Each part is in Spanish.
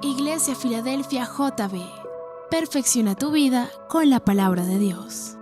Iglesia Filadelfia JB. Perfecciona tu vida con la palabra de Dios.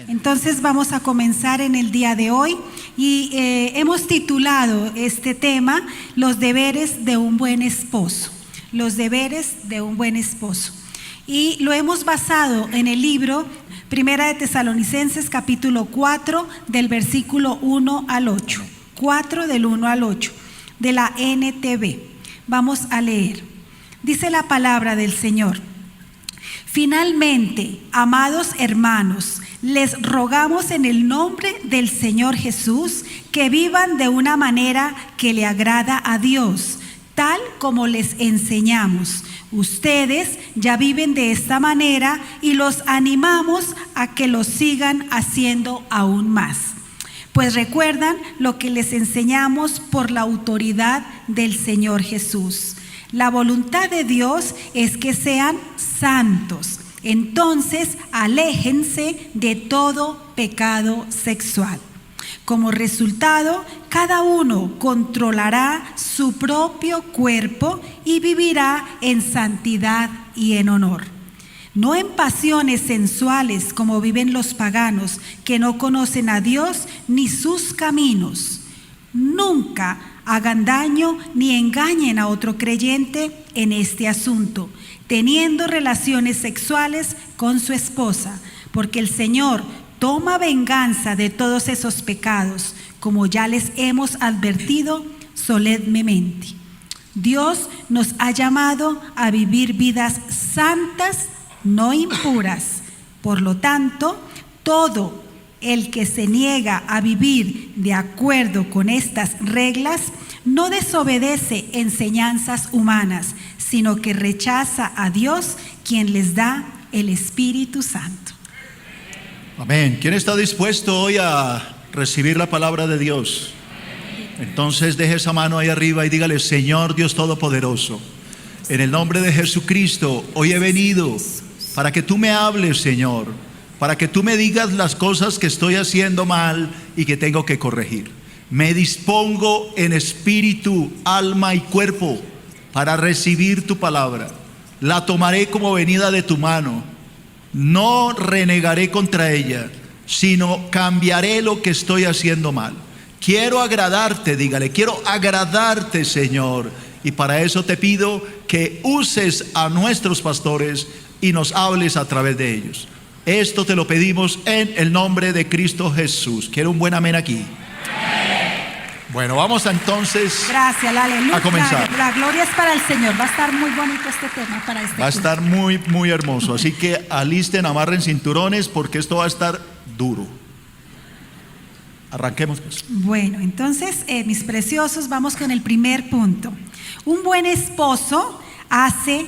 Entonces vamos a comenzar en el día de hoy y hemos titulado este tema Los deberes de un buen esposo. Los deberes de un buen esposo. Y lo hemos basado en el libro Primera de Tesalonicenses capítulo 4 del versículo 1 al 8. 4 del 1 al 8 de la NTV. Vamos a leer. Dice la palabra del Señor. Finalmente, amados hermanos, les rogamos en el nombre del Señor Jesús que vivan de una manera que le agrada a Dios, tal como les enseñamos. Ustedes ya viven de esta manera y los animamos a que lo sigan haciendo aún más. Pues recuerdan lo que les enseñamos por la autoridad del Señor Jesús. La voluntad de Dios es que sean santos. Entonces, aléjense de todo pecado sexual. Como resultado, cada uno controlará su propio cuerpo y vivirá en santidad y en honor. No en pasiones sensuales como viven los paganos que no conocen a Dios ni sus caminos. Nunca hagan daño ni engañen a otro creyente en este asunto, teniendo relaciones sexuales con su esposa, porque el Señor toma venganza de todos esos pecados, como ya les hemos advertido solemnemente. Dios nos ha llamado a vivir vidas santas, no impuras. Por lo tanto, todo el que se niega a vivir de acuerdo con estas reglas no desobedece enseñanzas humanas, sino que rechaza a Dios, quien les da el Espíritu Santo. Amén. ¿Quién está dispuesto hoy a recibir la palabra de Dios? Entonces deje esa mano ahí arriba y dígale: Señor Dios Todopoderoso, en el nombre de Jesucristo, hoy he venido para que tú me hables, Señor, para que tú me digas las cosas que estoy haciendo mal y que tengo que corregir. Me dispongo en espíritu, alma y cuerpo para recibir tu palabra. La tomaré como venida de tu mano. No renegaré contra ella, sino cambiaré lo que estoy haciendo mal. Quiero agradarte, dígale, quiero agradarte, Señor. Y para eso te pido que uses a nuestros pastores y nos hables a través de ellos. Esto te lo pedimos en el nombre de Cristo Jesús. Quiero un buen amén aquí. Bueno, vamos entonces Gracias, aleluya. a comenzar. La gloria es para el Señor. Va a estar muy bonito este tema para este Va a culto. estar muy, muy hermoso. Así que alisten, amarren cinturones porque esto va a estar duro. Arranquemos pues. Bueno, entonces, mis preciosos, vamos con el primer punto. Un buen esposo hace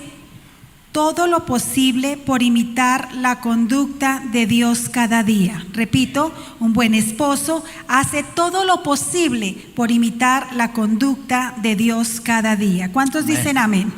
todo lo posible por imitar la conducta de Dios cada día. Repito, un buen esposo hace todo lo posible por imitar la conducta de Dios cada día. ¿Cuántos dicen amén?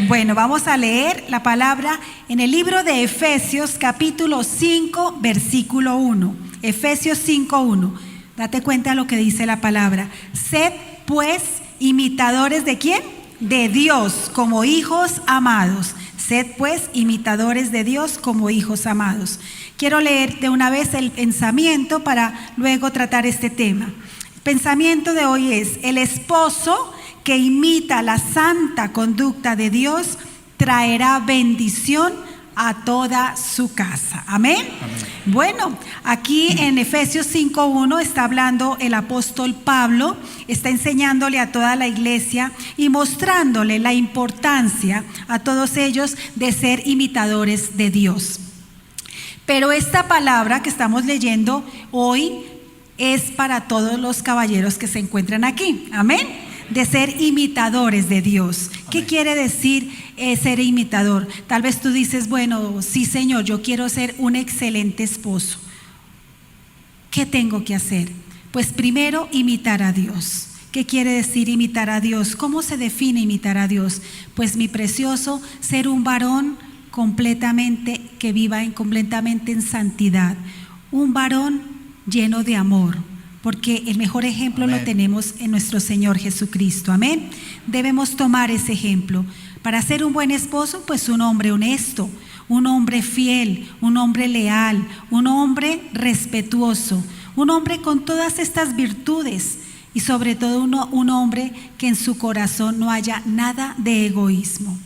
Bueno, vamos a leer la palabra en el libro de Efesios capítulo 5, versículo 1. Efesios 5:1. Date cuenta de lo que dice la palabra. Sed pues imitadores ¿de quién? De Dios como hijos amados. Sed pues imitadores de Dios como hijos amados. Quiero leer de una vez el pensamiento para luego tratar este tema. El pensamiento de hoy es: el esposo que imita la santa conducta de Dios traerá bendición a toda su casa. Amén. Amén. Bueno, aquí en Efesios 5:1 está hablando el apóstol Pablo, está enseñándole a toda la iglesia y mostrándole la importancia a todos ellos de ser imitadores de Dios. Pero esta palabra que estamos leyendo hoy es para todos los caballeros que se encuentran aquí. Amén. De ser imitadores de Dios. ¿Qué quiere decir ser imitador? Tal vez tú dices, bueno, sí Señor, yo quiero ser un excelente esposo. ¿Qué tengo que hacer? Pues primero imitar a Dios. ¿Qué quiere decir imitar a Dios? ¿Cómo se define imitar a Dios? Pues mi precioso, ser un varón completamente, que viva completamente en santidad. Un varón lleno de amor. Porque el mejor ejemplo Amén. Lo tenemos en nuestro Señor Jesucristo. Amén. Debemos tomar ese ejemplo. Para ser un buen esposo, pues un hombre honesto, un hombre fiel, un hombre leal, un hombre respetuoso, un hombre con todas estas virtudes y sobre todo un hombre que en su corazón no haya nada de egoísmo.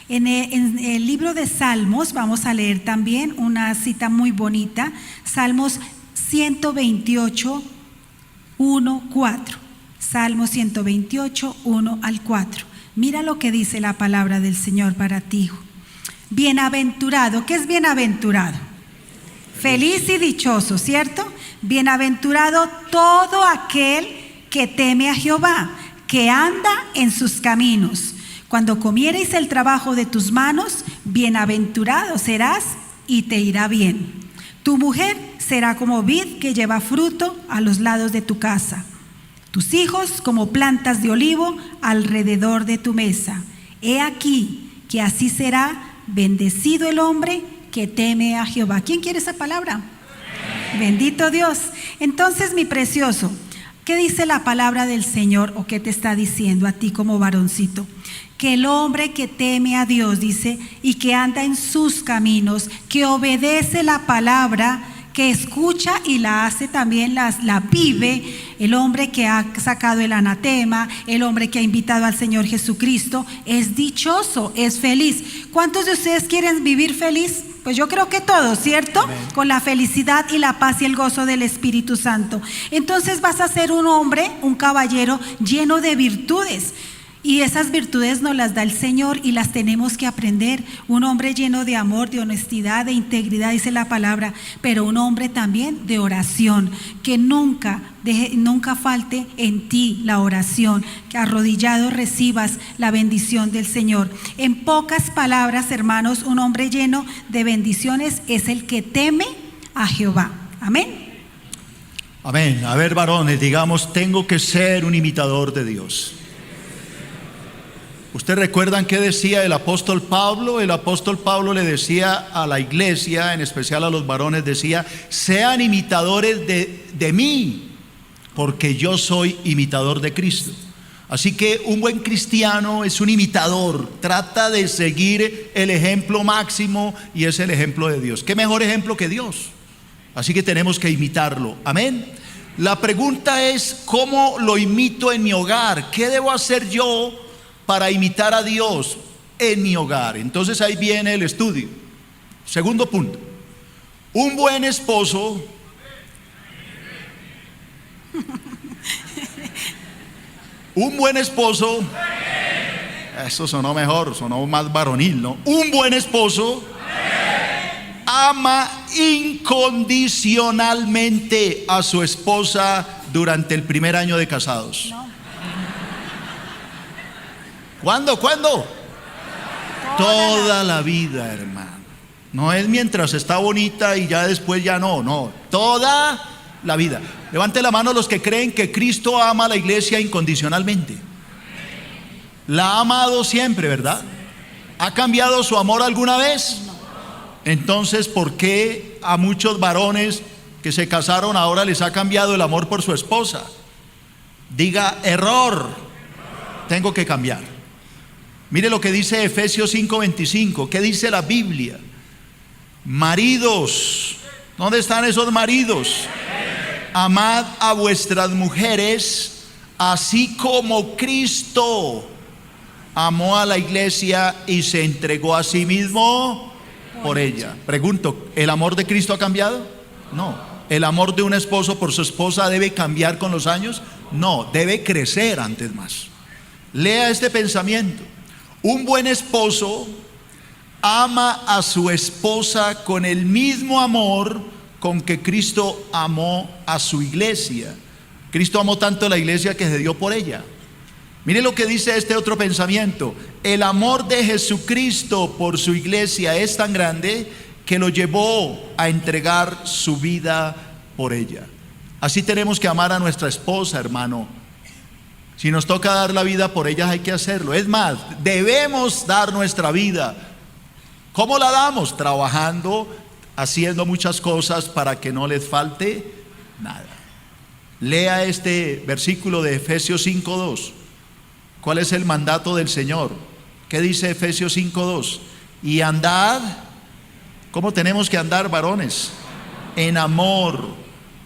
En el libro de Salmos vamos a leer también una cita muy bonita, Salmos 128, 1, 4. Salmo 128, 1 al 4. Mira lo que dice la palabra del Señor para ti, hijo. Bienaventurado, ¿qué es bienaventurado? Feliz y dichoso, ¿cierto? Bienaventurado todo aquel que teme a Jehová, que anda en sus caminos. Cuando comiereis el trabajo de tus manos, bienaventurado serás y te irá bien. Tu mujer será como vid que lleva fruto a los lados de tu casa. Tus hijos como plantas de olivo alrededor de tu mesa. He aquí que así será bendecido el hombre que teme a Jehová. ¿Quién quiere esa palabra? Bendito Dios. Entonces, mi precioso, ¿qué dice la palabra del Señor o qué te está diciendo a ti como varoncito? Que el hombre que teme a Dios, dice, y que anda en sus caminos, que obedece la palabra, que escucha y la hace también, la vive, el hombre que ha sacado el anatema, el hombre que ha invitado al Señor Jesucristo, es dichoso, es feliz. ¿Cuántos de ustedes quieren vivir feliz? Pues yo creo que todos, ¿cierto? Amén. Con la felicidad y la paz y el gozo del Espíritu Santo. Entonces vas a ser un hombre, un caballero lleno de virtudes. Y esas virtudes nos las da el Señor y las tenemos que aprender. Un hombre lleno de amor, de honestidad, de integridad, dice la palabra, pero un hombre también de oración, que nunca falte en ti la oración, que arrodillado recibas la bendición del Señor. En pocas palabras, hermanos, un hombre lleno de bendiciones es el que teme a Jehová. Amén. Amén. A ver, varones, digamos, tengo que ser un imitador de Dios. ¿Ustedes recuerdan qué decía el apóstol Pablo? El apóstol Pablo le decía a la iglesia, en especial a los varones, decía: sean imitadores de mí, porque yo soy imitador de Cristo. Así que un buen cristiano es un imitador, trata de seguir el ejemplo máximo y es el ejemplo de Dios. ¿Qué mejor ejemplo que Dios? Así que tenemos que imitarlo. Amén. La pregunta es: ¿cómo lo imito en mi hogar? ¿Qué debo hacer yo para imitar a Dios en mi hogar? Entonces ahí viene el estudio. Segundo punto: un buen esposo Un buen esposo, eso sonó mejor, sonó más varonil, ¿no? Un buen esposo ama incondicionalmente a su esposa durante el primer año de casados. ¿Cuándo? Toda la vida, hermano. No es mientras está bonita y ya después ya no, toda la vida. Levante la mano los que creen que Cristo ama a la iglesia incondicionalmente. La ha amado siempre, ¿verdad? ¿Ha cambiado su amor alguna vez? Entonces, ¿por qué a muchos varones que se casaron ahora les ha cambiado el amor por su esposa? Diga, error, tengo que cambiar. Mire lo que dice Efesios 5:25. ¿Qué dice la Biblia? Maridos, ¿dónde están esos maridos? Amad a vuestras mujeres, así como Cristo amó a la iglesia y se entregó a sí mismo por ella. Pregunto, ¿el amor de Cristo ha cambiado? No. ¿El amor de un esposo por su esposa debe cambiar con los años? No, debe crecer antes más. Lea este pensamiento. Un buen esposo ama a su esposa con el mismo amor con que Cristo amó a su iglesia. Cristo amó tanto a la iglesia que se dio por ella. Mire lo que dice este otro pensamiento. El amor de Jesucristo por su iglesia es tan grande que lo llevó a entregar su vida por ella. Así tenemos que amar a nuestra esposa, hermano. Si nos toca dar la vida por ellas, hay que hacerlo. Es más, debemos dar nuestra vida. ¿Cómo la damos? Trabajando, haciendo muchas cosas para que no les falte nada. Lea este versículo de Efesios 5:2. ¿Cuál es el mandato del Señor? ¿Qué dice Efesios 5:2? Y andad, ¿cómo tenemos que andar, varones? En amor,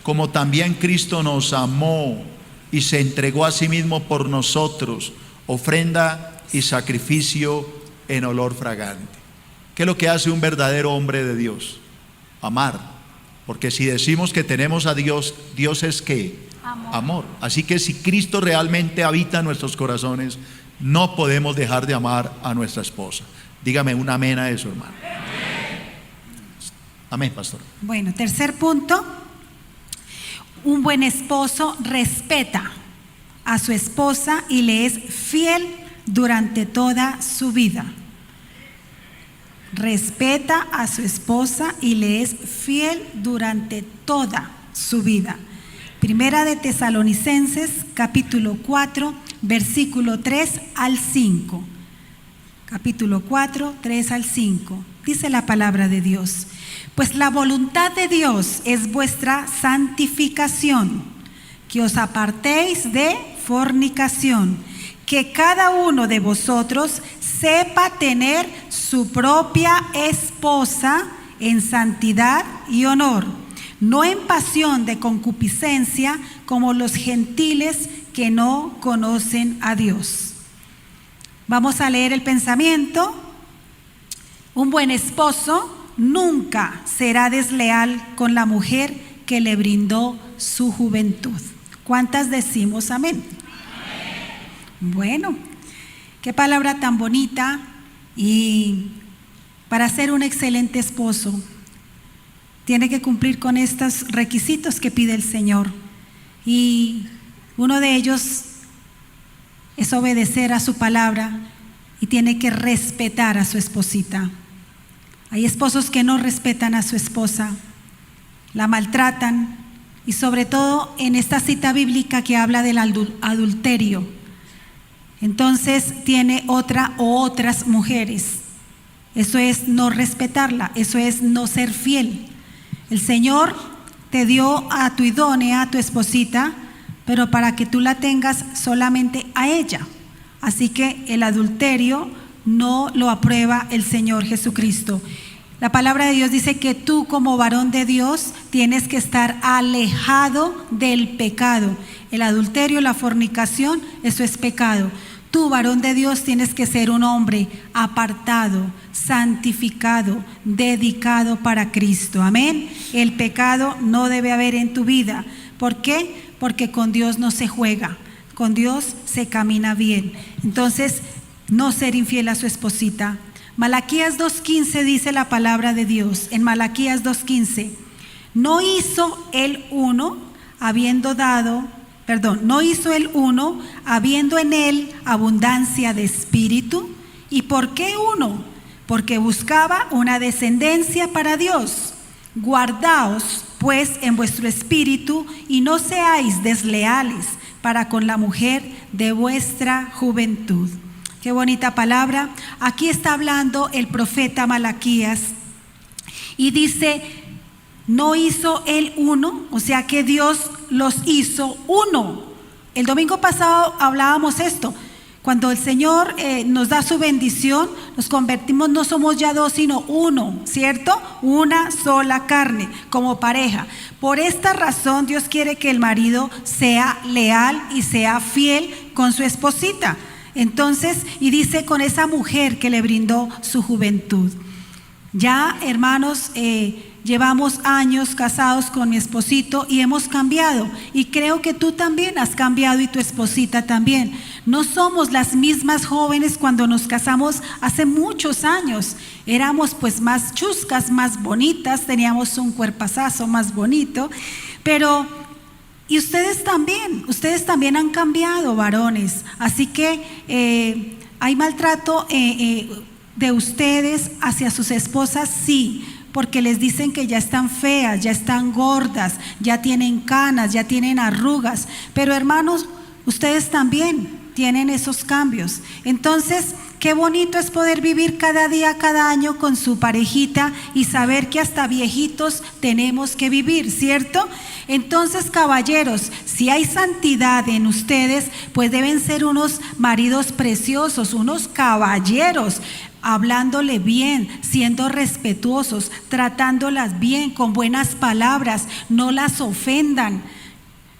como también Cristo nos amó y se entregó a sí mismo por nosotros, ofrenda y sacrificio en olor fragante. ¿Qué es lo que hace un verdadero hombre de Dios? Amar. Porque si decimos que tenemos a Dios, Dios es ¿qué? Amor. Así que si Cristo realmente habita en nuestros corazones, no podemos dejar de amar a nuestra esposa. Dígame un amén a eso, hermano. Amén, pastor. Bueno, tercer punto. Un buen esposo respeta a su esposa y le es fiel durante toda su vida. Respeta a su esposa y le es fiel durante toda su vida. Primera de Tesalonicenses, capítulo 4, versículo 3 al 5. Capítulo 4, 3 al 5. Dice la palabra de Dios. Pues la voluntad de Dios es vuestra santificación, que os apartéis de fornicación, que cada uno de vosotros sepa tener su propia esposa en santidad y honor, no en pasión de concupiscencia como los gentiles que no conocen a Dios. Vamos a leer el pensamiento. Un buen esposo nunca será desleal con la mujer que le brindó su juventud. ¿Cuántas decimos amén? Bueno, qué palabra tan bonita. Y para ser un excelente esposo tiene que cumplir con estos requisitos que pide el Señor, y uno de ellos es obedecer a su palabra y tiene que respetar a su esposita. Hay esposos que no respetan a su esposa, la maltratan, y sobre todo en esta cita bíblica que habla del adulterio, entonces tiene otra o otras mujeres. Eso es no respetarla, eso es no ser fiel. El Señor te dio a tu idónea, a tu esposita, pero para que tú la tengas solamente a ella. Así que el adulterio no lo aprueba el Señor Jesucristo. La palabra de Dios dice que tú, como varón de Dios, tienes que estar alejado del pecado. El adulterio, la fornicación, eso es pecado. Tú, varón de Dios, tienes que ser un hombre apartado, santificado, dedicado para Cristo. Amén. El pecado no debe haber en tu vida. ¿Por qué? Porque con Dios no se juega. con Dios se camina bien. Entonces, no ser infiel a su esposita. Malaquías 2:15 dice la palabra de Dios. En Malaquías 2:15, no hizo el uno habiendo en él abundancia de espíritu. ¿Y por qué uno? Porque buscaba una descendencia para Dios. Guardaos pues en vuestro espíritu y no seáis desleales para con la mujer de vuestra juventud. Qué bonita palabra. Aquí está hablando el profeta Malaquías y dice, no hizo él uno, o sea que Dios los hizo uno. El domingo pasado hablábamos esto. Cuando el Señor nos da su bendición, nos convertimos, no somos ya dos, sino uno, ¿cierto? Una sola carne, como pareja. Por esta razón, Dios quiere que el marido sea leal y sea fiel con su esposita. Entonces, y dice con esa mujer que le brindó su juventud. Ya, hermanos, llevamos años casados con mi esposito y hemos cambiado. Y creo que tú también has cambiado y tu esposita también. No somos las mismas jóvenes cuando nos casamos hace muchos años. Éramos pues más chuscas, más bonitas, teníamos un cuerpazazo más bonito. Pero, y ustedes también han cambiado, varones. Así que hay maltrato de ustedes hacia sus esposas, sí, porque les dicen que ya están feas, ya están gordas, ya tienen canas, ya tienen arrugas. Pero hermanos, ustedes también tienen esos cambios. Entonces, qué bonito es poder vivir cada día, cada año con su parejita y saber que hasta viejitos tenemos que vivir, ¿cierto? Entonces, caballeros, si hay santidad en ustedes, pues deben ser unos maridos preciosos, unos caballeros, hablándole bien, siendo respetuosos, tratándolas bien, con buenas palabras, no las ofendan,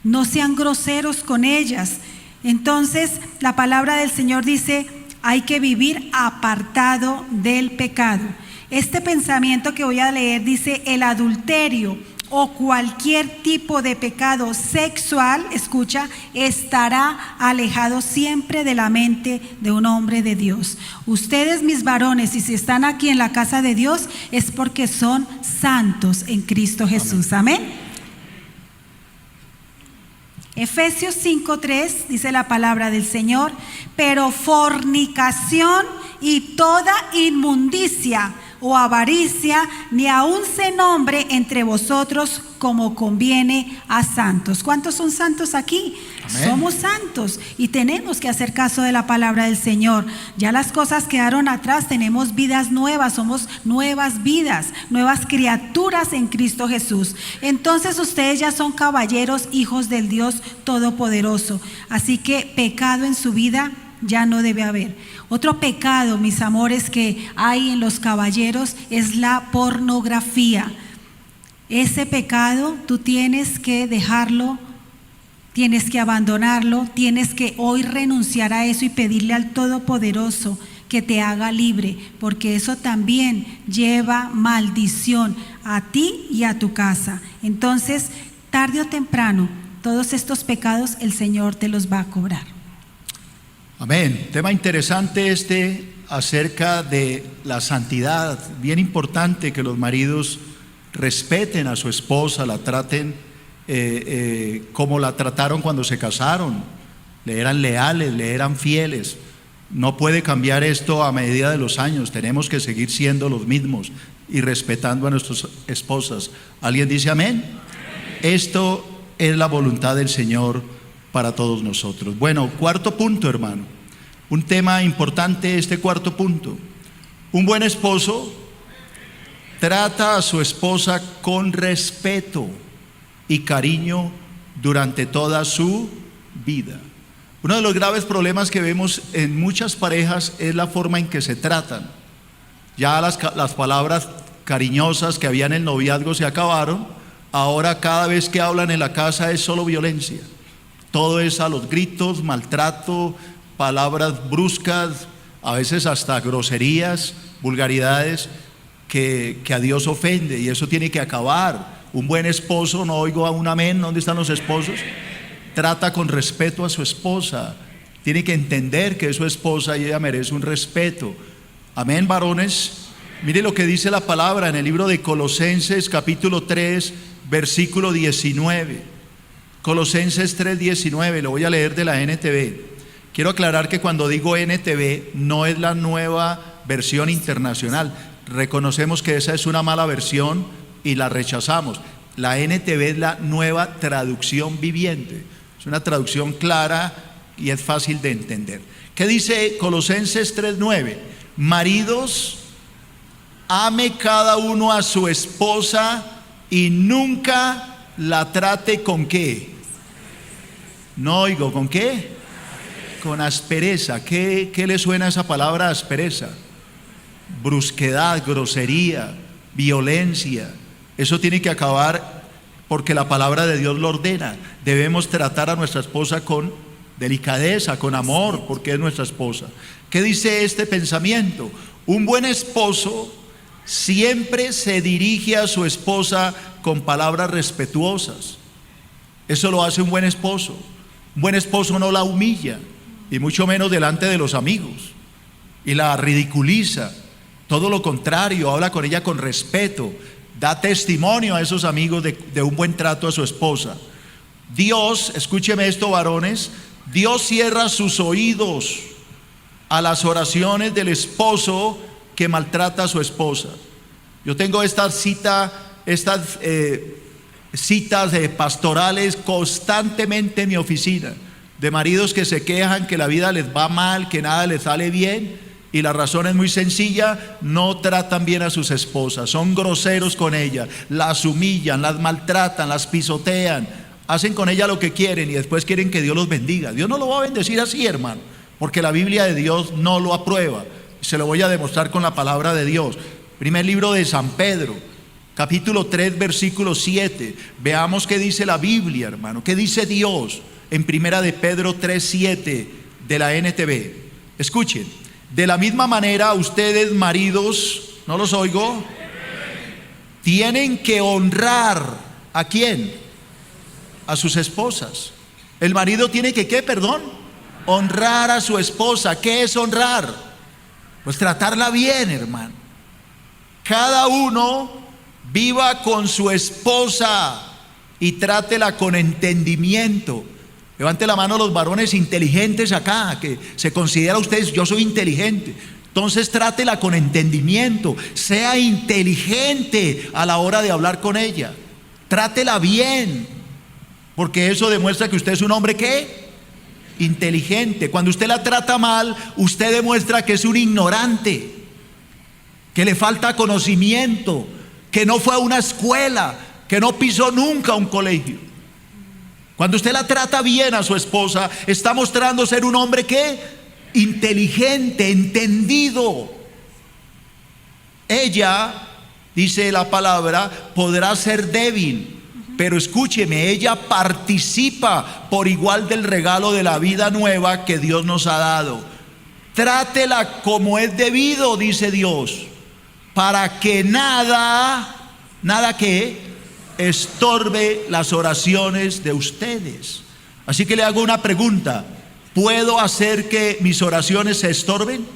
no sean groseros con ellas. Entonces, la palabra del Señor dice, hay que vivir apartado del pecado. Este pensamiento que voy a leer dice, el adulterio o cualquier tipo de pecado sexual, escucha, estará alejado siempre de la mente de un hombre de Dios. Ustedes, mis varones, y si están aquí en la casa de Dios, es porque son santos en Cristo Jesús. Amén. Efesios 5:3 dice la palabra del Señor, pero fornicación y toda inmundicia o avaricia, ni aun se nombre entre vosotros como conviene a santos. ¿Cuántos son santos aquí? Amén. Somos santos y tenemos que hacer caso de la palabra del Señor. Ya las cosas quedaron atrás, tenemos vidas nuevas, somos nuevas vidas, nuevas criaturas en Cristo Jesús. Entonces ustedes ya son caballeros, hijos del Dios Todopoderoso. Así que pecado en su vida ya no debe haber. Otro pecado, mis amores, que hay en los caballeros es la pornografía. Ese pecado tú tienes que dejarlo, tienes que abandonarlo, tienes que hoy renunciar a eso y pedirle al Todopoderoso que te haga libre, porque eso también lleva maldición a ti y a tu casa. Entonces, tarde o temprano, todos estos pecados el Señor te los va a cobrar. Amén. Tema interesante acerca de la santidad. Bien importante que los maridos respeten a su esposa, la traten como la trataron cuando se casaron. Le eran leales, le eran fieles. No puede cambiar esto a medida de los años. Tenemos que seguir siendo los mismos y respetando a nuestras esposas. ¿Alguien dice amén? Esto es la voluntad del Señor para todos nosotros. Bueno, cuarto punto, hermano. Un tema importante, este cuarto punto. Un buen esposo trata a su esposa con respeto y cariño durante toda su vida. Uno de los graves problemas que vemos en muchas parejas es la forma en que se tratan. Ya las palabras cariñosas que había en el noviazgo se acabaron. Ahora cada vez que hablan en la casa es solo violencia. Todo es a los gritos, maltrato, palabras bruscas, a veces hasta groserías, vulgaridades que a Dios ofende, y eso tiene que acabar. Un buen esposo, no oigo a un amén. ¿Dónde están los esposos? trata con respeto a su esposa. Tiene que entender que es su esposa y ella merece un respeto. Amén, varones. Mire lo que dice la palabra en el libro de Colosenses capítulo 3, versículo 19. Colosenses 3:19, lo voy a leer de la NTV. Quiero aclarar que cuando digo NTV no es la nueva versión internacional. Reconocemos que esa es una mala versión y la rechazamos. La NTV es la nueva traducción viviente. Es una traducción clara y es fácil de entender. ¿Qué dice Colosenses 3:9? Maridos, ame cada uno a su esposa y nunca la trate ¿con qué? No oigo, ¿con qué? Con aspereza. ¿Qué le suena a esa palabra aspereza? Brusquedad, grosería, violencia. Eso tiene que acabar porque la palabra de Dios lo ordena. Debemos tratar a nuestra esposa con delicadeza, con amor, porque es nuestra esposa. ¿Qué dice este pensamiento? Un buen esposo siempre se dirige a su esposa con palabras respetuosas. Eso lo hace un buen esposo. Un buen esposo no la humilla, y mucho menos delante de los amigos, y la ridiculiza. Todo lo contrario, habla con ella con respeto, da testimonio a esos amigos de un buen trato a su esposa. Dios, escúcheme esto, varones, Dios cierra sus oídos a las oraciones del esposo que maltrata a su esposa. Yo tengo estas citas pastorales constantemente en mi oficina, de maridos que se quejan que la vida les va mal, que nada les sale bien, y la razón es muy sencilla: no tratan bien a sus esposas, son groseros con ellas, las humillan, las maltratan, las pisotean, hacen con ella lo que quieren y después quieren que Dios los bendiga. Dios no lo va a bendecir así, hermano, porque la Biblia de Dios no lo aprueba. Se lo voy a demostrar con la palabra de Dios. Primer libro de San Pedro, capítulo 3, versículo 7. Veamos qué dice la Biblia, hermano, qué dice Dios en primera de Pedro 3:7 de la NTV. Escuchen: de la misma manera ustedes, maridos, no los oigo, tienen que honrar ¿a quién? A sus esposas. El marido tiene que ¿qué? Perdón, honrar a su esposa. ¿Qué es honrar? Pues tratarla bien, hermano. Cada uno viva con su esposa y trátela con entendimiento. Levante la mano los varones inteligentes acá, que se considera ustedes: yo soy inteligente. Entonces trátela con entendimiento, sea inteligente a la hora de hablar con ella, trátela bien, porque eso demuestra que usted es un hombre ¿qué? Inteligente. Cuando usted la trata mal, usted demuestra que es un ignorante, que le falta conocimiento, que no fue a una escuela, que no pisó nunca un colegio. Cuando usted la trata bien a su esposa, está mostrando ser un hombre ¿qué? Inteligente, entendido. Ella, dice la palabra, podrá ser débil, pero escúcheme, ella participa por igual del regalo de la vida nueva que Dios nos ha dado. Trátela como es debido, dice Dios, para que nada que estorbe las oraciones de ustedes. Así que le hago una pregunta: ¿puedo hacer que mis oraciones se estorben?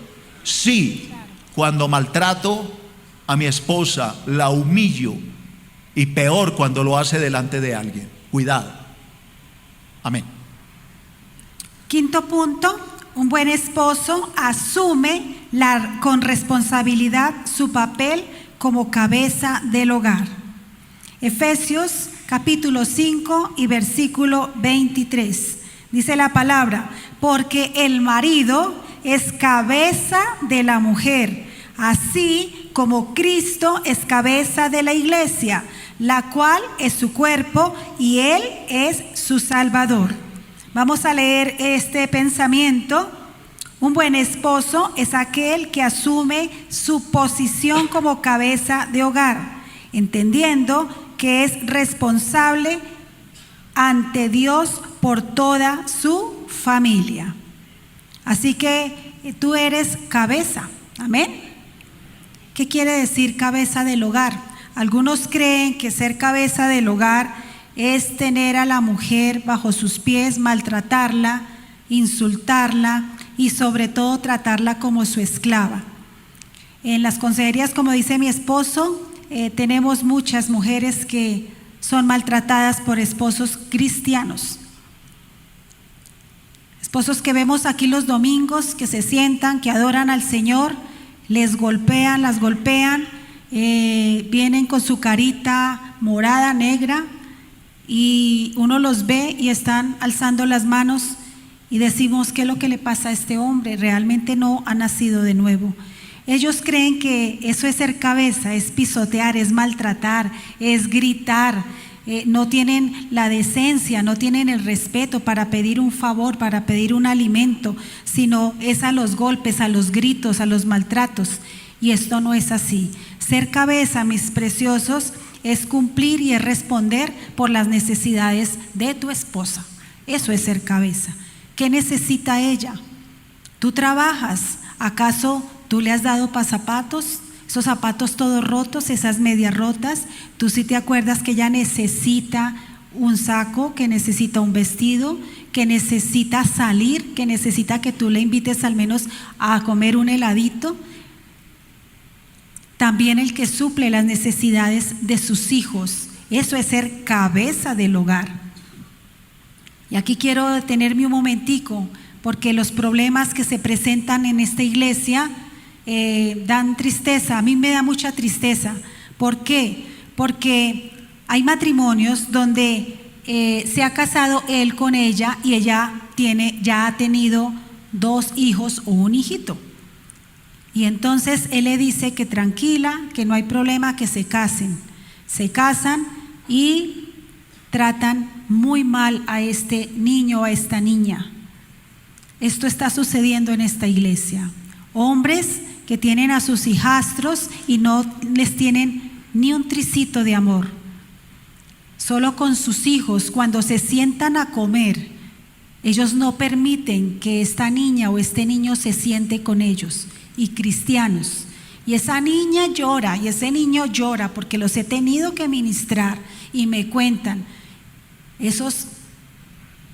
Sí, cuando maltrato a mi esposa, la humillo, y peor cuando lo hace delante de alguien. Cuidado. Amén. Quinto punto: un buen esposo asume con responsabilidad su papel como cabeza del hogar. Efesios capítulo 5 y versículo 23. Dice la palabra: porque el marido es cabeza de la mujer, así como Cristo es cabeza de la iglesia, la cual es su cuerpo y Él es su Salvador. Vamos a leer este pensamiento. Un buen esposo es aquel que asume su posición como cabeza de hogar, entendiendo que es responsable ante Dios por toda su familia. Así que tú eres cabeza. Amén. ¿Qué quiere decir cabeza del hogar? Algunos creen que ser cabeza del hogar es tener a la mujer bajo sus pies, maltratarla, insultarla y sobre todo tratarla como su esclava. En las consejerías, como dice mi esposo, tenemos muchas mujeres que son maltratadas por esposos cristianos. Esposos que vemos aquí los domingos, que se sientan, que adoran al Señor, les golpean, las golpean, vienen con su carita morada, negra, y uno los ve y están alzando las manos y decimos, ¿qué es lo que le pasa a este hombre? Realmente no ha nacido de nuevo. Ellos creen que eso es ser cabeza, es pisotear, es maltratar, es gritar. No tienen la decencia, no tienen el respeto para pedir un favor, para pedir un alimento, sino es a los golpes, a los gritos, a los maltratos. Y esto no es así. Ser cabeza, mis preciosos, es cumplir y es responder por las necesidades de tu esposa. Eso es ser cabeza. ¿Qué necesita ella? Tú trabajas, ¿acaso tú le has dado zapatos? Esos zapatos todos rotos, esas medias rotas, tú sí te acuerdas que ella necesita un saco, que necesita un vestido, que necesita salir, que necesita que tú le invites al menos a comer un heladito. También el que suple las necesidades de sus hijos, eso es ser cabeza del hogar. Y aquí quiero detenerme un momentico, porque los problemas que se presentan en esta iglesia dan tristeza. A mí me da mucha tristeza. ¿Por qué? Porque hay matrimonios donde se ha casado él con ella y ella ya ha tenido 2 hijos o un hijito. Y entonces él le dice que tranquila, que no hay problema, que se casen. Se casan y tratan muy mal a este niño o a esta niña. Esto está sucediendo en esta iglesia. Hombres que tienen a sus hijastros y no les tienen ni un tricito de amor. Solo con sus hijos, cuando se sientan a comer, ellos no permiten que esta niña o este niño se siente con ellos. Y cristianos, y esa niña llora y ese niño llora, porque los he tenido que ministrar y me cuentan, esos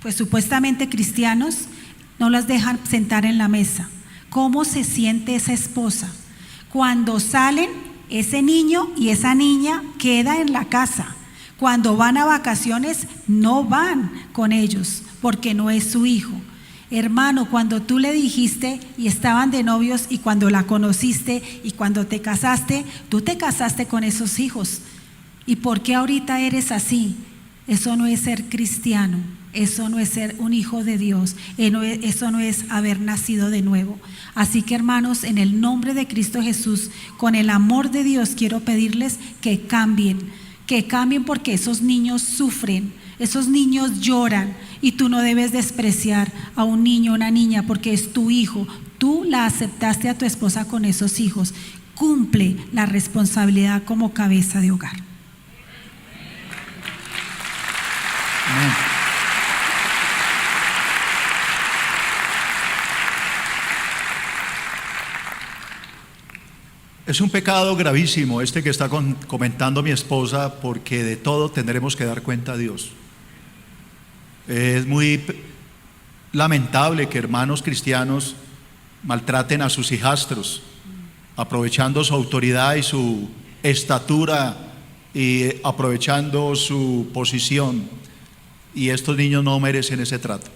pues supuestamente cristianos no las dejan sentar en la mesa. ¿Cómo se siente esa esposa? Cuando salen, ese niño y esa niña queda en la casa. Cuando van a vacaciones no van con ellos porque no es su hijo. Hermano, cuando tú le dijiste y estaban de novios y cuando la conociste y cuando te casaste, tú te casaste con esos hijos. ¿Y por qué ahorita eres así? Eso no es ser cristiano, eso no es ser un hijo de Dios, eso no es haber nacido de nuevo. Así que hermanos, en el nombre de Cristo Jesús, con el amor de Dios, quiero pedirles que cambien porque esos niños sufren, esos niños lloran y tú no debes despreciar a un niño o una niña porque es tu hijo. Tú la aceptaste a tu esposa con esos hijos. Cumple la responsabilidad como cabeza de hogar. Amén. Es un pecado gravísimo este que está comentando mi esposa, porque de todo tendremos que dar cuenta a Dios. Es muy lamentable que hermanos cristianos maltraten a sus hijastros, aprovechando su autoridad y su estatura y aprovechando su posición. Y estos niños no merecen ese trato.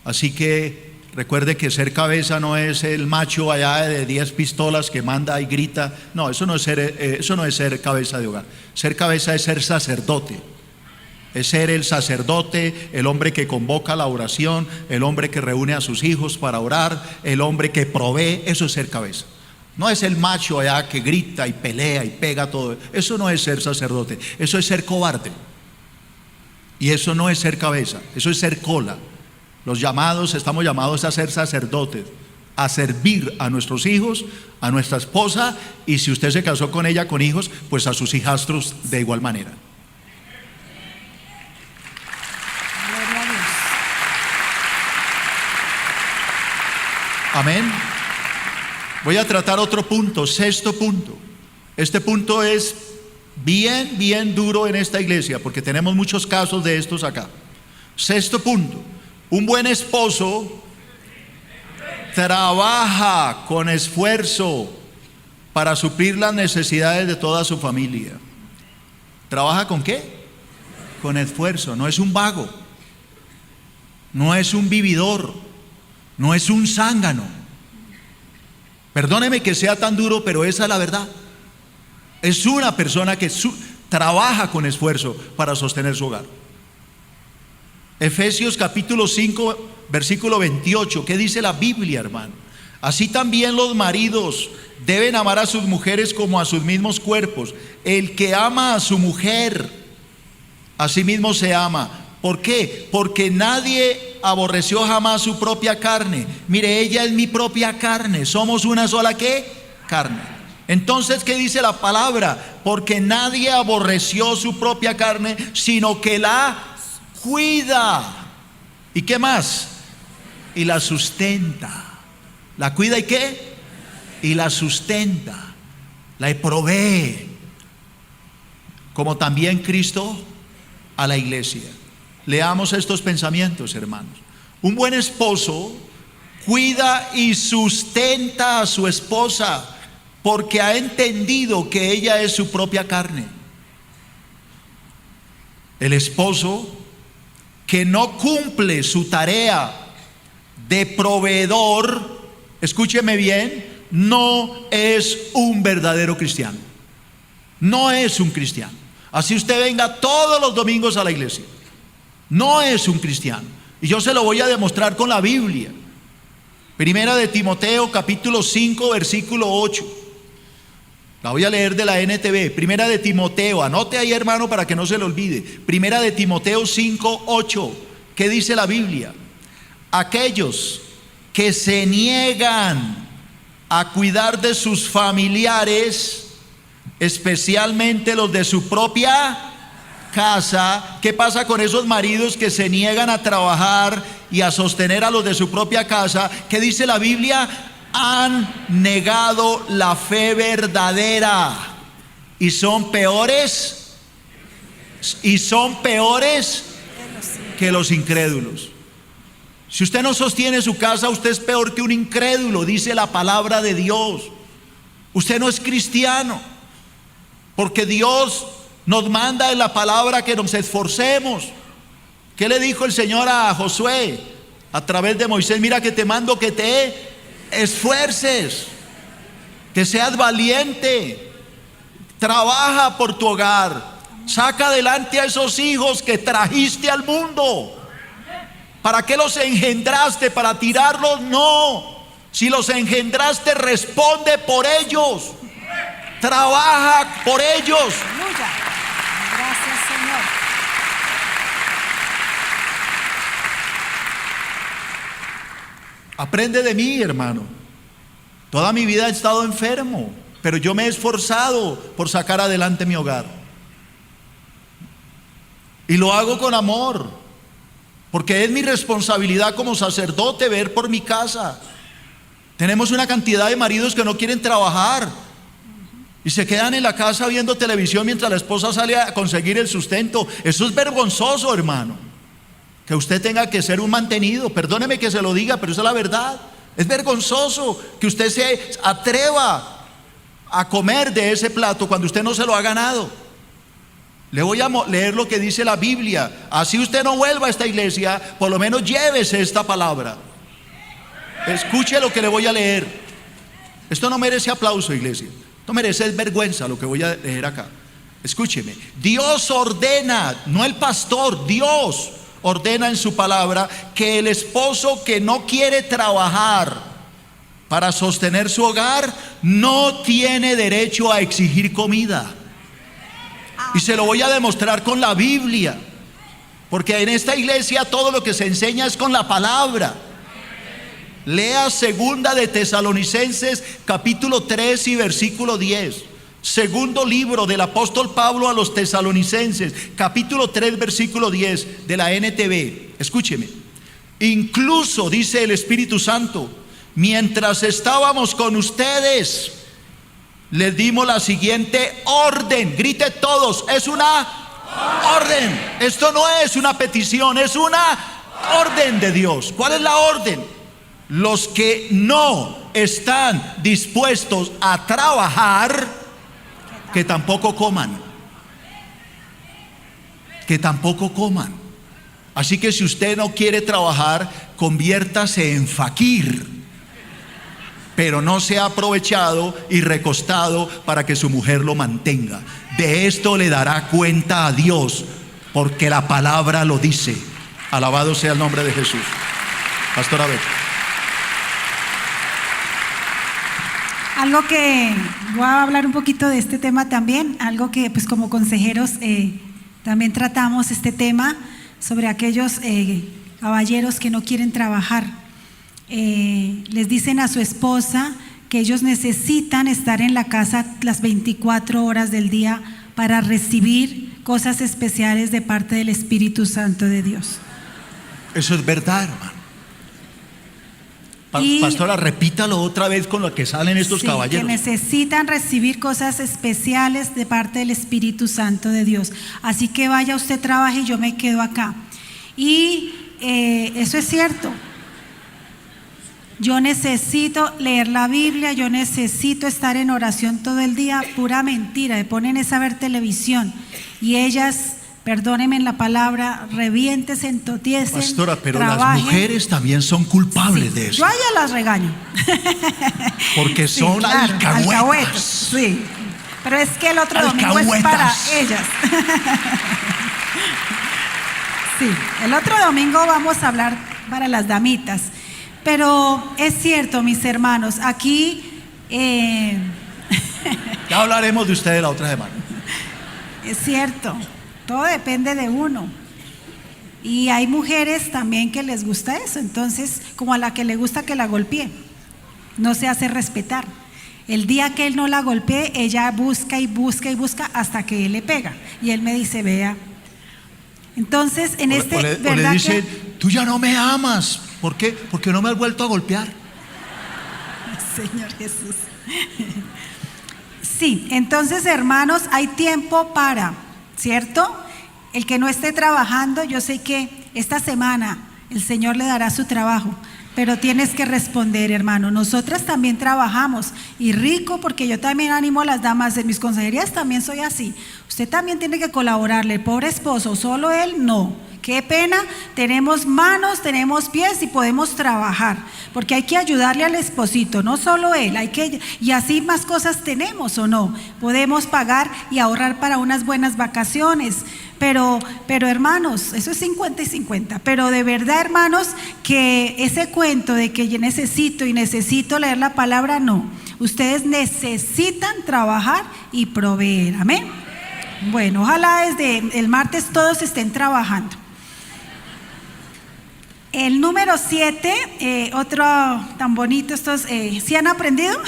Así que recuerde que ser cabeza no es el macho allá de 10 pistolas que manda y grita. No, eso no es ser cabeza de hogar. Ser cabeza es ser sacerdote. Es ser el sacerdote, el hombre que convoca la oración, el hombre que reúne a sus hijos para orar, el hombre que provee. Eso es ser cabeza. No es el macho allá que grita y pelea y pega todo. Eso no es ser sacerdote. Eso es ser cobarde. Y eso no es ser cabeza. Eso es ser cola. Estamos llamados a ser sacerdotes, a servir a nuestros hijos, a nuestra esposa, y si usted se casó con ella con hijos, pues a sus hijastros de igual manera. Gloria a Dios. Amén. Voy a tratar otro punto, 6º punto. Este punto es bien duro en esta iglesia, porque tenemos muchos casos de estos acá. Sexto punto: un buen esposo trabaja con esfuerzo para suplir las necesidades de toda su familia. ¿Trabaja con qué? Con esfuerzo. No es un vago, no es un vividor, no es un zángano. Perdóneme que sea tan duro, pero esa es la verdad. Es una persona que trabaja con esfuerzo para sostener su hogar. Efesios capítulo 5, versículo 28, ¿qué dice la Biblia, hermano? Así también los maridos deben amar a sus mujeres como a sus mismos cuerpos. El que ama a su mujer, a sí mismo se ama. ¿Por qué? Porque nadie aborreció jamás su propia carne. Mire, ella es mi propia carne. Somos una sola, ¿qué? Carne. Entonces, ¿qué dice la palabra? Porque nadie aborreció su propia carne, sino que la cuida. ¿Y qué más? Y la sustenta. ¿La cuida y qué? Y la sustenta. La provee. Como también Cristo a la iglesia. Leamos estos pensamientos, hermanos. Un buen esposo cuida y sustenta a su esposa, porque ha entendido que ella es su propia carne. El esposo que no cumple su tarea de proveedor, escúcheme bien, no es un verdadero cristiano. No es un cristiano. Así usted venga todos los domingos a la iglesia, no es un cristiano. Y yo se lo voy a demostrar con la Biblia. Primera de Timoteo capítulo 5 versículo 8. La voy a leer de la NTV. Primera de Timoteo, anote ahí, hermano, para que no se le olvide. Primera de Timoteo 5, 8. ¿Qué dice la Biblia? Aquellos que se niegan a cuidar de sus familiares, especialmente los de su propia casa. ¿Qué pasa con esos maridos que se niegan a trabajar y a sostener a los de su propia casa? ¿Qué dice la Biblia? Han negado la fe verdadera y son peores que los incrédulos. Si usted no sostiene su casa, usted es peor que un incrédulo, dice la palabra de Dios. Usted no es cristiano, porque Dios nos manda en la palabra que nos esforcemos. ¿Qué le dijo el Señor a Josué a través de Moisés? Mira que te mando que te esfuerces, que seas valiente, trabaja por tu hogar, saca adelante a esos hijos que trajiste al mundo. ¿Para qué los engendraste? ¿Para tirarlos? No. Si los engendraste, responde por ellos, trabaja por ellos. Aleluya. Gracias, Señor. Aprende de mí, hermano. Toda mi vida he estado enfermo, pero yo me he esforzado por sacar adelante mi hogar. Y lo hago con amor, porque es mi responsabilidad como sacerdote ver por mi casa. Tenemos una cantidad de maridos que no quieren trabajar y se quedan en la casa viendo televisión mientras la esposa sale a conseguir el sustento. Eso es vergonzoso, hermano. Que usted tenga que ser un mantenido. Perdóneme que se lo diga, pero esa es la verdad. Es vergonzoso que usted se atreva a comer de ese plato cuando usted no se lo ha ganado. Le voy a leer lo que dice la Biblia. Así usted no vuelva a esta iglesia, por lo menos llévese esta palabra. Escuche lo que le voy a leer. Esto no merece aplauso, iglesia. Esto merece vergüenza lo que voy a leer acá. Escúcheme. Dios ordena, no el pastor, Dios ordena en su palabra que el esposo que no quiere trabajar para sostener su hogar no tiene derecho a exigir comida. Y se lo voy a demostrar con la Biblia, porque en esta iglesia todo lo que se enseña es con la palabra. Lea segunda de Tesalonicenses capítulo 3 y versículo 10. Segundo libro del apóstol Pablo a los tesalonicenses, capítulo 3, versículo 10 de la NTV. Escúcheme. Incluso, dice el Espíritu Santo, mientras estábamos con ustedes, les dimos la siguiente orden. Grite todos, es una orden. Esto no es una petición, es una orden de Dios. ¿Cuál es la orden? Los que no están dispuestos a trabajar, que tampoco coman. Que tampoco coman. Así que si usted no quiere trabajar, conviértase en faquir, pero no sea aprovechado y recostado para que su mujer lo mantenga. De esto le dará cuenta a Dios, porque la palabra lo dice. Alabado sea el nombre de Jesús. Pastora Beth. Algo que voy a hablar un poquito de este tema también, algo que pues como consejeros también tratamos este tema sobre aquellos caballeros que no quieren trabajar. Les dicen a su esposa que ellos necesitan estar en la casa las 24 horas del día para recibir cosas especiales de parte del Espíritu Santo de Dios. Eso es verdad, hermano. Pastora, repítalo otra vez con lo que salen estos caballeros. Que necesitan recibir cosas especiales de parte del Espíritu Santo de Dios. Así que vaya usted, trabaje y yo me quedo acá. Y eso es cierto. Yo necesito leer la Biblia, yo necesito estar en oración todo el día. Pura mentira, me ponen a ver televisión y ellas, perdónenme en la palabra, revientes, entotiesen. Pastora, pero trabajen. Las mujeres también son culpables de eso. Yo a ellas las regaño. Porque son alcahuetas. Sí, pero es que el otro domingo es para ellas. Sí, el otro domingo vamos a hablar para las damitas. Pero es cierto, mis hermanos, aquí ya hablaremos de ustedes la otra semana. Es cierto, todo depende de uno. Y hay mujeres también que les gusta eso, entonces como a la que le gusta que la golpee, no se hace respetar. El día que él no la golpee, ella busca y busca y busca hasta que él le pega. Y él me dice, vea. Entonces, en o le dice, tú ya no me amas. ¿Por qué? Porque no me has vuelto a golpear. Señor Jesús. Sí, entonces, hermanos, hay tiempo para, ¿cierto? El que no esté trabajando, yo sé que esta semana el Señor le dará su trabajo, pero tienes que responder, hermano. Nosotras también trabajamos y rico, porque yo también animo a las damas en mis consejerías, también soy así. Usted también tiene que colaborarle, pobre esposo, solo él no. Qué pena, tenemos manos, tenemos pies y podemos trabajar, porque hay que ayudarle al esposito, no solo él, y así más cosas tenemos o no, podemos pagar y ahorrar para unas buenas vacaciones, pero hermanos, eso es 50 y 50, pero de verdad, hermanos, que ese cuento de que yo necesito leer la palabra, no, ustedes necesitan trabajar y proveer, amén. Bueno, ojalá desde el martes todos estén trabajando. El número 7, otro tan bonito, estos, ¿sí han aprendido?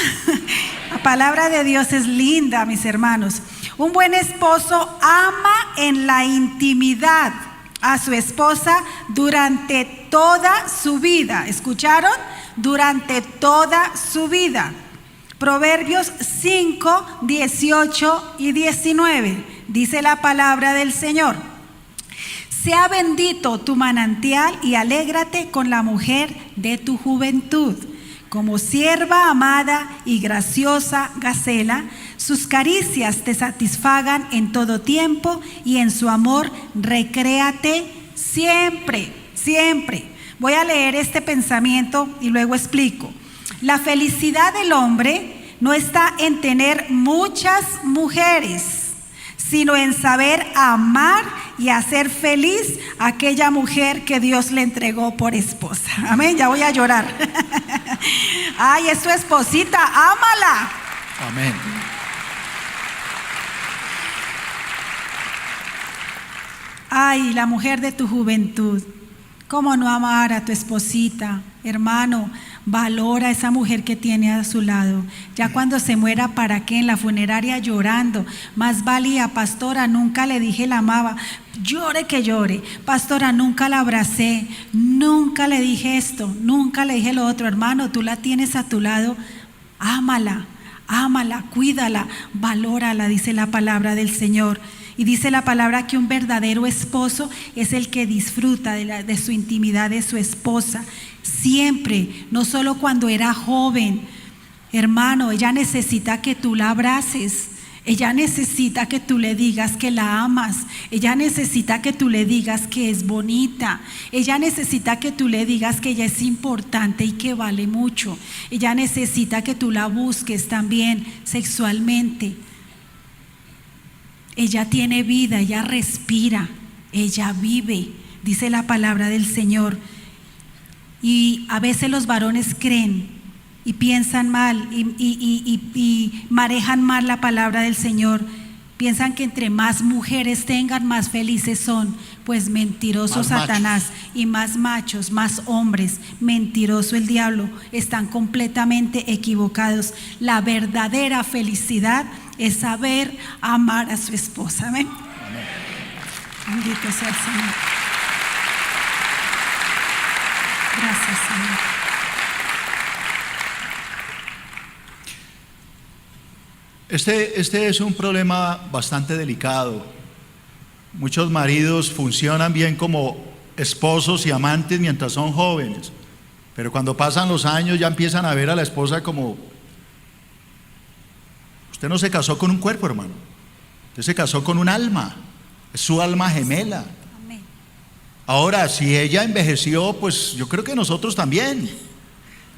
La palabra de Dios es linda, mis hermanos. Un buen esposo ama en la intimidad a su esposa durante toda su vida. ¿Escucharon? Durante toda su vida. Proverbios 5, 18 y 19. Dice la palabra del Señor. Sea bendito tu manantial y alégrate con la mujer de tu juventud. Como sierva amada y graciosa gacela, sus caricias te satisfagan en todo tiempo y en su amor recréate siempre, siempre. Voy a leer este pensamiento y luego explico. La felicidad del hombre no está en tener muchas mujeres, sino en saber amar y hacer feliz a aquella mujer que Dios le entregó por esposa. Amén, ya voy a llorar. Ay, es tu esposita, ámala. Amén. Ay, la mujer de tu juventud. ¿Cómo no amar a tu esposita? Hermano, valora a esa mujer que tiene a su lado. Ya cuando se muera, ¿para qué? En la funeraria llorando. Más valía, pastora, nunca le dije la amaba. Llore que llore. Pastora, nunca la abracé. Nunca le dije esto. Nunca le dije lo otro. Hermano, tú la tienes a tu lado. Ámala. Ámala, cuídala, valórala, dice la palabra del Señor. Y dice la palabra que un verdadero esposo es el que disfruta de su intimidad de su esposa. Siempre, no solo cuando era joven. Hermano, ella necesita que tú la abraces. Ella necesita que tú le digas que la amas. Ella necesita que tú le digas que es bonita. Ella necesita que tú le digas que ella es importante y que vale mucho. Ella necesita que tú la busques también sexualmente. Ella tiene vida, ella respira, ella vive, dice la palabra del Señor. Y a veces los varones creen y piensan mal y manejan mal la palabra del Señor. Piensan que entre más mujeres tengan, más felices son. Pues mentiroso Más Satanás machos. y más machos, más hombres, mentiroso el diablo, están completamente equivocados. La verdadera felicidad es saber amar a su esposa. Amén. Bendito sea el Señor. Gracias, Señor. Este es un problema bastante delicado. Muchos maridos funcionan bien como esposos y amantes mientras son jóvenes, pero cuando pasan los años ya empiezan a ver a la esposa como: usted no se casó con un cuerpo, hermano, usted se casó con un alma, es su alma gemela. Amén. Ahora, si ella envejeció, pues yo creo que nosotros también.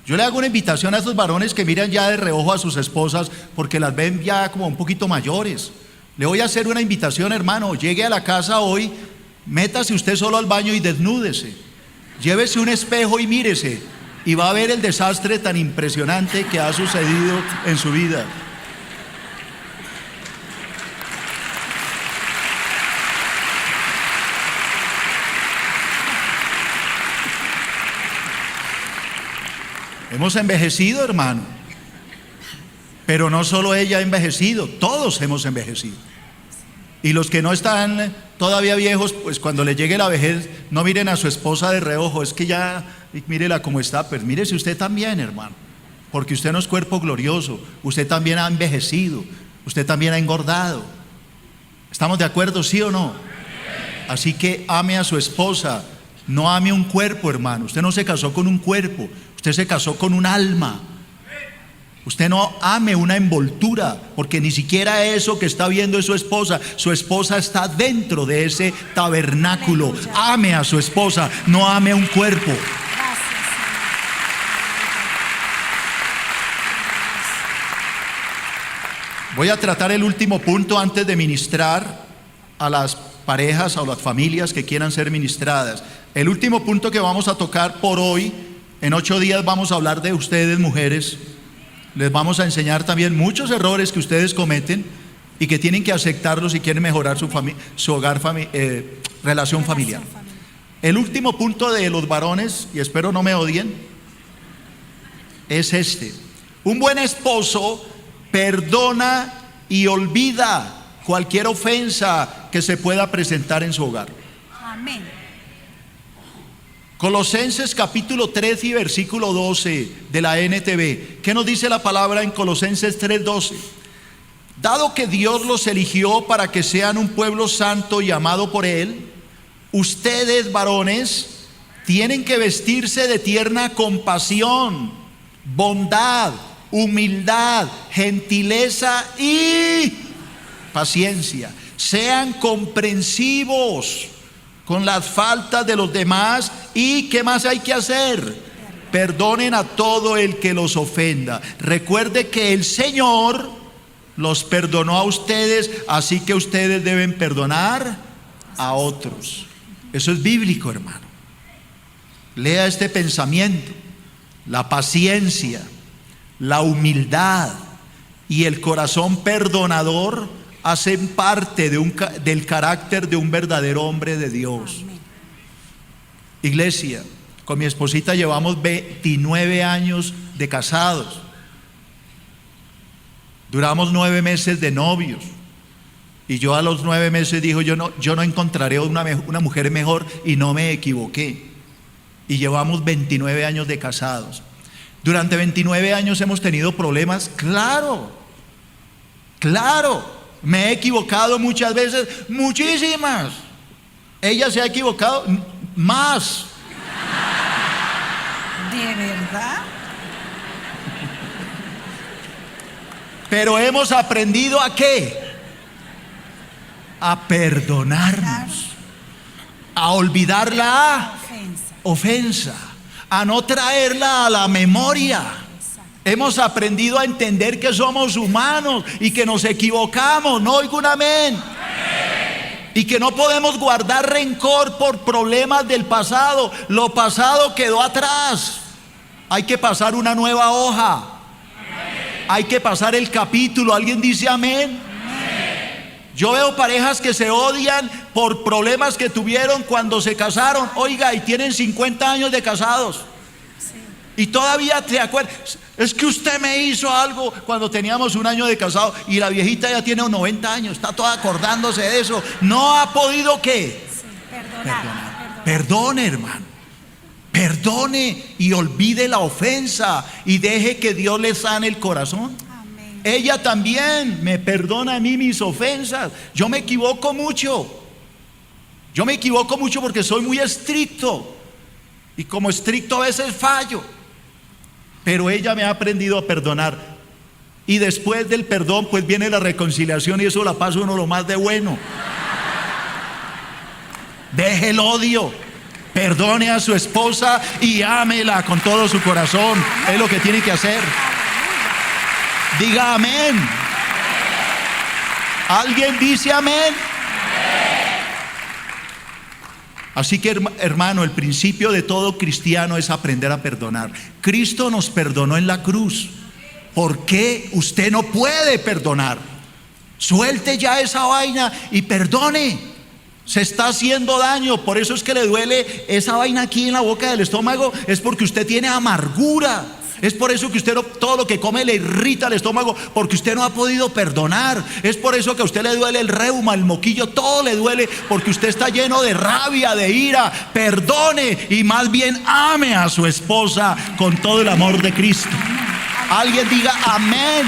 Yo le hago una invitación a esos varones que miran ya de reojo a sus esposas porque las ven ya como un poquito mayores. Le voy a hacer una invitación, hermano: llegue a la casa hoy, métase usted solo al baño y desnúdese. Llévese un espejo y mírese, y va a ver el desastre tan impresionante que ha sucedido en su vida. Hemos envejecido, hermano. Pero no solo ella ha envejecido, todos hemos envejecido. Y los que no están todavía viejos, pues cuando le llegue la vejez, no miren a su esposa de reojo: es que ya, mírela cómo está. Pues mírese usted también, hermano, porque usted no es cuerpo glorioso, usted también ha envejecido, usted también ha engordado. ¿Estamos de acuerdo, sí o no? Así que ame a su esposa, no ame un cuerpo, hermano. Usted no se casó con un cuerpo, usted se casó con un alma. Usted no ame una envoltura, porque ni siquiera eso que está viendo es su esposa está dentro de ese tabernáculo. Aleluya. Ame a su esposa, no ame un cuerpo. Gracias, Voy a tratar el último punto antes de ministrar a las parejas o las familias que quieran ser ministradas. El último punto que vamos a tocar por hoy. En 8 días vamos a hablar de ustedes, mujeres. Les vamos a enseñar también muchos errores que ustedes cometen y que tienen que aceptarlos si quieren mejorar su hogar, relación familiar. El último punto de los varones, y espero no me odien, es este: un buen esposo perdona y olvida cualquier ofensa que se pueda presentar en su hogar. amén. Colosenses capítulo 13 y versículo 12 de la NTV. ¿Qué nos dice la palabra en Colosenses 3:12? Dado que Dios los eligió para que sean un pueblo santo y amado por Él, ustedes, varones, tienen que vestirse de tierna compasión, bondad, humildad, gentileza y paciencia. Sean comprensivos con las faltas de los demás. ¿Y qué más hay que hacer? Perdonen a todo el que los ofenda. Recuerde que el Señor los perdonó a ustedes, así que ustedes deben perdonar a otros. Eso es bíblico, hermano. Lea este pensamiento: la paciencia, la humildad y el corazón perdonador hacen parte del carácter de un verdadero hombre de Dios. Amén. Iglesia, con mi esposita llevamos 29 años de casados. Duramos 9 meses de novios. Y yo a los 9 meses dijo: yo no encontraré una mujer mejor, y no me equivoqué. Y llevamos 29 años de casados. Durante 29 años hemos tenido problemas, claro. Claro, me he equivocado muchas veces, muchísimas. Ella se ha equivocado más. ¿De verdad? Pero hemos aprendido ¿a qué? A perdonarnos, a olvidar la ofensa, a no traerla a la memoria. Hemos aprendido a entender que somos humanos y que nos equivocamos. No oigo un amén. Y que no podemos guardar rencor por problemas del pasado. Lo pasado quedó atrás. Hay que pasar una nueva hoja. Hay que pasar el capítulo. ¿Alguien dice amén? Yo veo parejas que se odian por problemas que tuvieron cuando se casaron. Oiga, y tienen 50 años de casados. Y todavía te acuerdas. Es que usted me hizo algo cuando teníamos 1 año de casado. Y la viejita ya tiene 90 años. Está toda acordándose de eso. No ha podido ¿qué? Perdonar. Perdone, hermano. Perdone y olvide la ofensa. Y deje que Dios le sane el corazón. Amén. Ella también me perdona a mí mis ofensas. Yo me equivoco mucho. Yo me equivoco mucho porque soy muy estricto. Y como estricto a veces fallo. Pero ella me ha aprendido a perdonar. Y después del perdón pues viene la reconciliación. Y eso la pasa uno lo más de bueno. Deje el odio. Perdone a su esposa y ámela con todo su corazón. Es lo que tiene que hacer. Diga amén. ¿Alguien dice amén? Así que hermano, el principio de todo cristiano es aprender a perdonar. Cristo nos perdonó en la cruz. ¿Por qué usted no puede perdonar? Suelte ya esa vaina y perdone. Se está haciendo daño. Por eso es que le duele esa vaina aquí en la boca del estómago. Es porque usted tiene amargura. Es por eso que usted todo lo que come le irrita el estómago, porque usted no ha podido perdonar. Es por eso que a usted le duele el reuma, el moquillo, todo le duele, porque usted está lleno de rabia, de ira. Perdone y más bien ame a su esposa con todo el amor de Cristo. Alguien diga amén.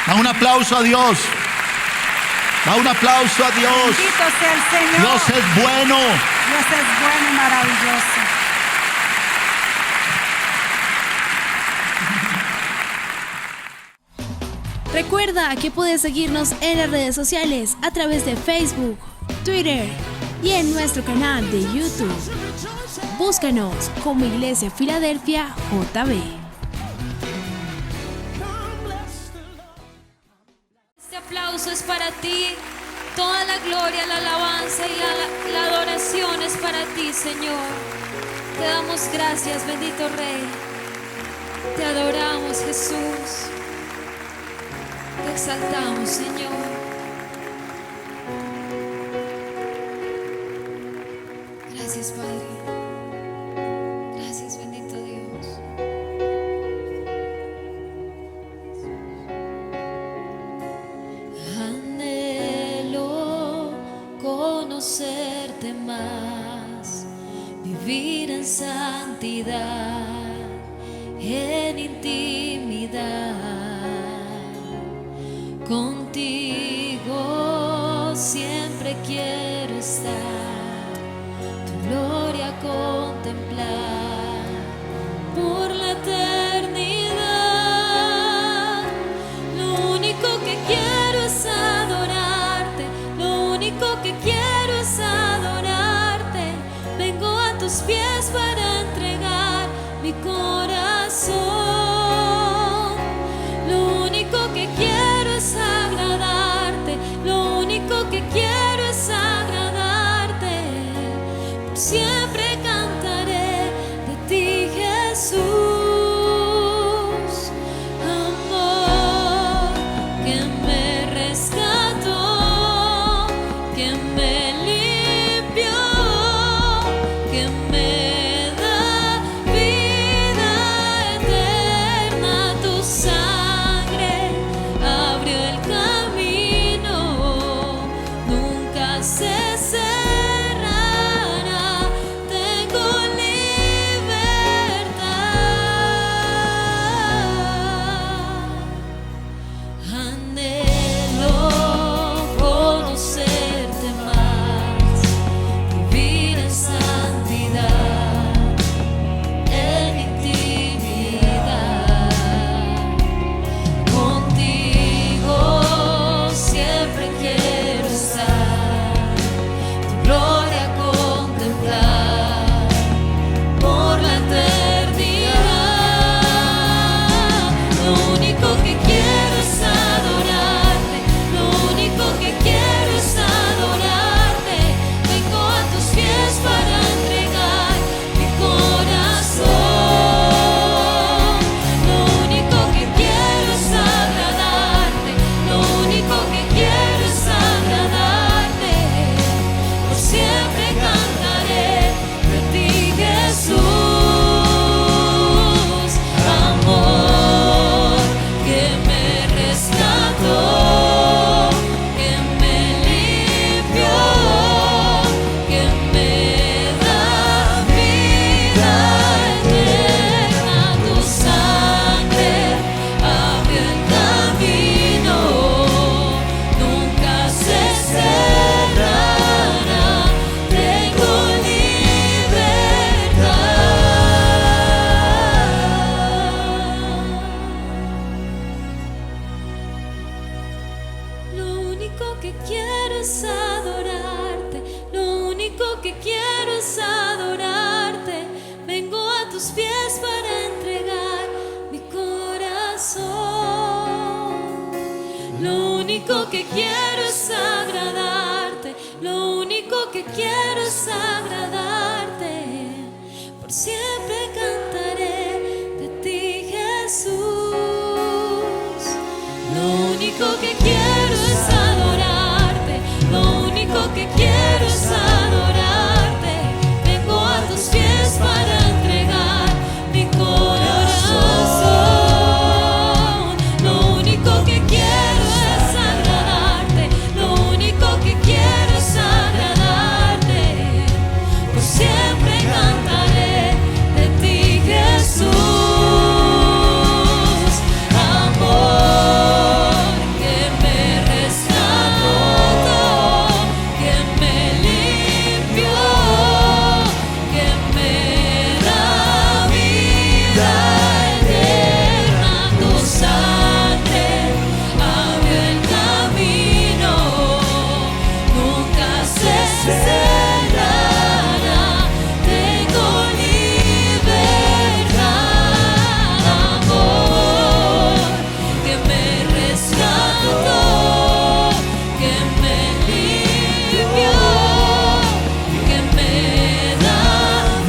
Da un aplauso a Dios. Da un aplauso a Dios. Bendito sea el Señor. Dios es bueno. Dios es bueno y maravilloso. Recuerda que puedes seguirnos en las redes sociales a través de Facebook, Twitter y en nuestro canal de YouTube. Búscanos como Iglesia Filadelfia JB. Este aplauso es para ti. Toda la gloria, la alabanza y la adoración es para ti, Señor. Te damos gracias, bendito Rey. Te adoramos, Jesús. Te exaltamos, Señor. Gracias, Padre. Gracias, bendito Dios. Anhelo conocerte más, vivir en santidad, en intimidad. Contigo siempre quiero estar, tu gloria contemplar por la eternidad. Lo único que quiero es adorarte, lo único que quiero es adorarte. Vengo a tus pies para entregar mi corazón. Lo único que quiero es agradarte, lo único que quiero es agradarte. Por siempre cantaré de ti, Jesús. Amor que me rescató, que me limpió, que me da vida eterna. único que quiero es agradarte, lo único que quiero es agradarte. Por siempre cantaré de ti, Jesús. Lo único que quiero es adorarte, lo único que quiero es adorarte. Vengo a tus pies para entregar mi corazón. Lo único que quiero es agradarte, lo único que quiero es agradarte. Por siempre cantaré de ti, Jesús. Amor que me rescató, que me limpió, que me da vida eterna. Tu sangre abrió el camino, nunca se cerrará. Tengo libertad. Amor que me rescató, que me limpió, que me da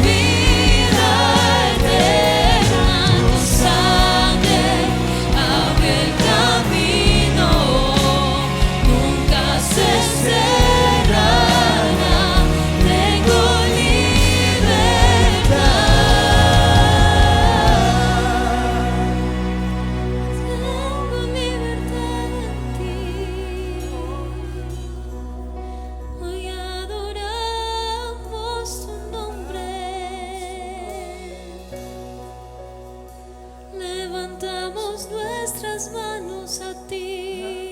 vida eterna. Tu sangre abrió el camino, nunca se cerrará. Tengo libertad. Tengo libertad en ti. Hoy adoramos tu nombre. Levantamos nuestras manos a ti.